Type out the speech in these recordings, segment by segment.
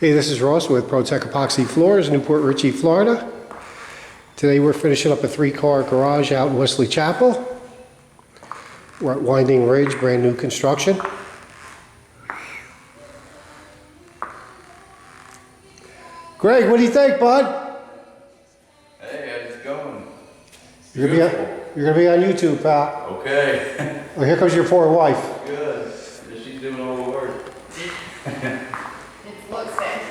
Hey, this is Ross with ProTech Epoxy Floors, Newport Richey, Florida. Today we're finishing up a 3-car garage out in Wesley Chapel. We're at Winding Ridge, brand new construction. Greg, what do you think, bud? Hey, how's it going? You're gonna be on YouTube, pal. Okay. Oh, here comes your poor wife. Good. She's doing all the work. It looks it.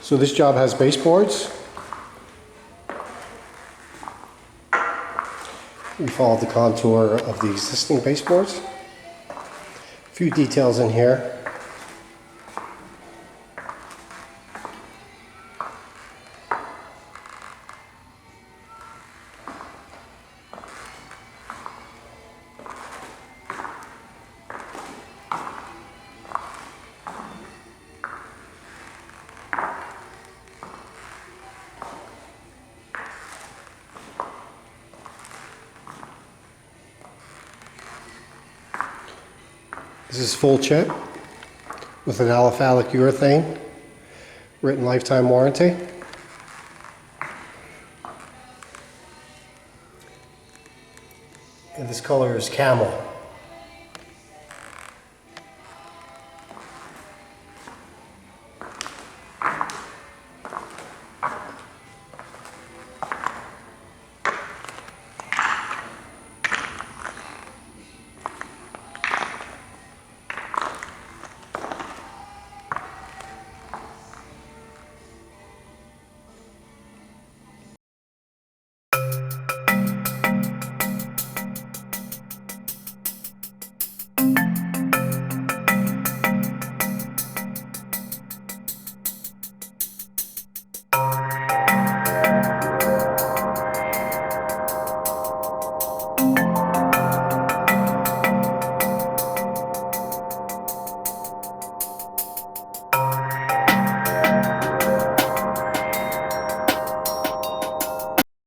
So this job has baseboards. We followed the contour of the existing baseboards. A few details in here. This is full chip with an aliphalic urethane, written lifetime warranty. And this color is camel.